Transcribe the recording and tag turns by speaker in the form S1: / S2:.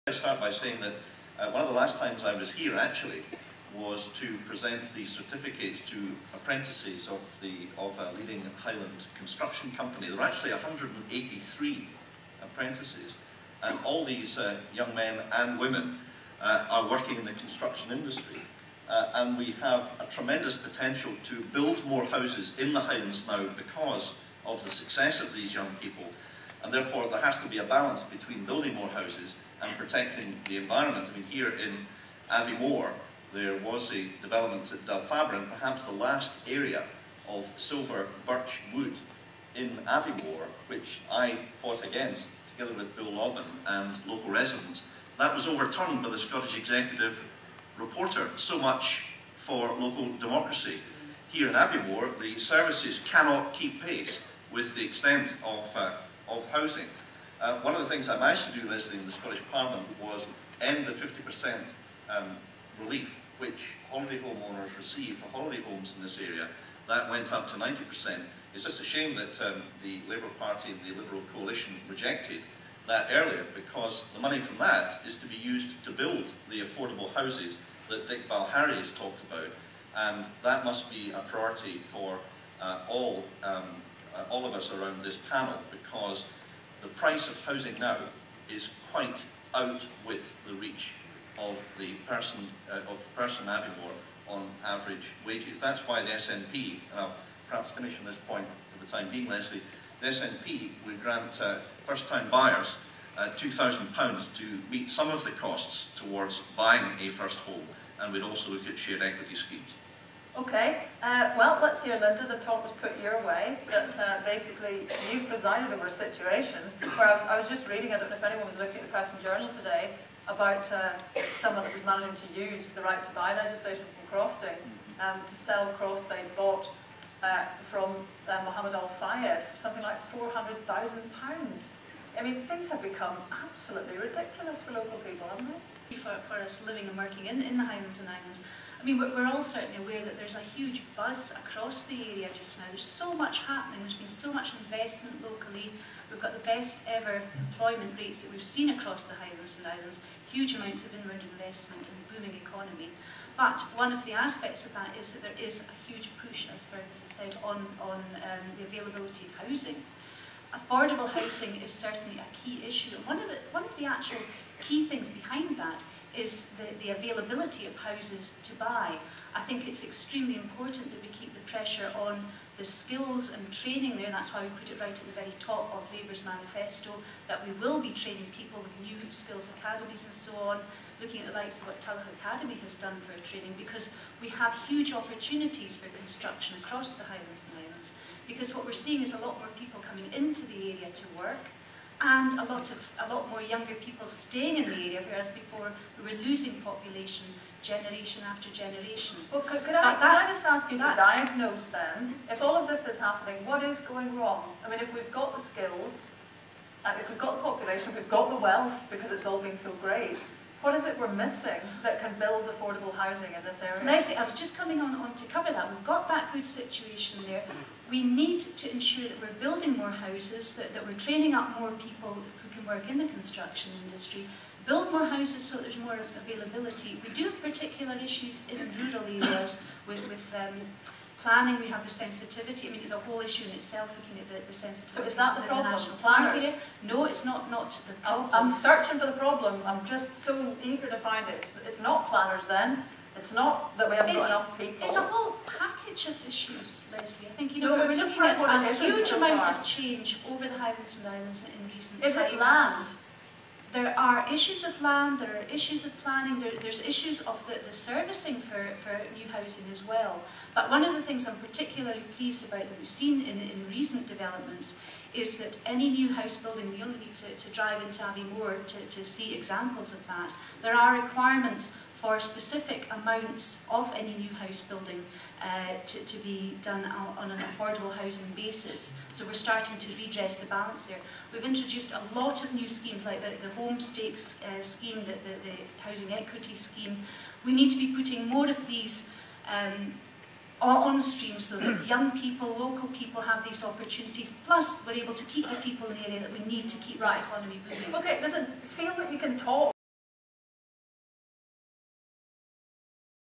S1: I start by saying that one of the last times I was here actually was to present the certificates to apprentices of a leading Highland construction company. There were actually 183 apprentices, and all these young men and women are working in the construction industry. And we have a tremendous potential to build more houses in the Highlands now because of the success of these young people, and therefore there has to be a balance between building more houses and protecting the environment. I mean, here in Aviemore, there was a development at Dalfabra, perhaps the last area of silver birch wood in Aviemore, which I fought against, together with Bill Lobban and local residents. That was overturned by the Scottish Executive Reporter. So much for local democracy. Here in Aviemore, the services cannot keep pace with the extent of housing. One of the things I managed to do listening in the Scottish Parliament was end the 50% relief which holiday homeowners receive for holiday homes in this area. That went up to 90%. It's just a shame that the Labour Party and the Liberal coalition rejected that earlier, because the money from that is to be used to build the affordable houses that Dick Balharry has talked about, and that must be a priority for all of us around this panel, because the price of housing now is quite out with the reach of the person in Aviemore on average wages. That's why the SNP, and I'll perhaps finish on this point for the time being, Leslie, the SNP would grant first-time buyers £2,000 to meet some of the costs towards buying a first home, and we'd also look at shared equity schemes.
S2: Okay, well, let's hear, Linda, the talk was put your way, that basically you presided over a situation where I was just reading, I don't know if anyone was looking at the Press and Journal today, about someone that was managing to use the right to buy legislation from crofting to sell crofts they bought from Mohammed Al Fayed for something like £400,000. I mean, things have become absolutely ridiculous for local people, haven't they?
S3: For us living and working in the Highlands and Islands, I mean, we're all certainly aware that there's a huge buzz across the area just now. There's so much happening, there's been so much investment locally. We've got the best ever employment rates that we've seen across the Highlands and Islands, huge amounts of inward investment and booming economy. But one of the aspects of that is that there is a huge push, as Fergus has said, on the availability of housing. Affordable housing is certainly a key issue, and one of the actual key things behind that is the availability of houses to buy. I think it's extremely important that we keep the pressure on the skills and training there, and that's why we put it right at the very top of Labour's manifesto, that we will be training people with new skills academies and so on, looking at the likes of what Tulloch Academy has done for training, because we have huge opportunities for construction across the Highlands and Islands, because what we're seeing is a lot more people coming into the area to work, and a lot more younger people staying in the area, whereas before we were losing population generation after generation.
S2: Well, could I just ask you to diagnose then, if all of this is happening, what is going wrong? I mean, if we've got the skills, if we've got the population, we've got the wealth, because it's all been so great, what is it we're missing that can build affordable housing in this area?
S3: Leslie, I was just coming on to cover that. We've got that good situation there. We need to ensure that we're building more houses, that we're training up more people who can work in the construction industry, build more houses so there's more availability. We do have particular issues in rural areas with planning. We have the sensitivity. I mean, it's a whole issue in itself, looking at the sensitivity.
S2: So is that the problem?
S3: National Park area. No, it's not the problem.
S2: I'm searching for the problem. I'm just so eager to find it. It's not planners then. It's not that we haven't got enough people.
S3: It's a whole package of issues, Leslie. I think, we're looking at a huge amount of change over the Highlands and Islands in recent times.
S2: Is it land?
S3: There are issues of land, there are issues of planning, there's issues of the servicing for new housing as well. But one of the things I'm particularly pleased about that we've seen in recent developments is that any new house building, we only need to drive into Aviemore to see examples of that. There are requirements for specific amounts of any new house building to be done on an affordable housing basis. So we're starting to redress the balance there. We've introduced a lot of new schemes, like the home stakes scheme, the housing equity scheme. We need to be putting more of these on stream so that young people, local people have these opportunities. Plus, we're able to keep the people in the area that we need to keep this economy moving.
S2: Okay, listen, feel that you can talk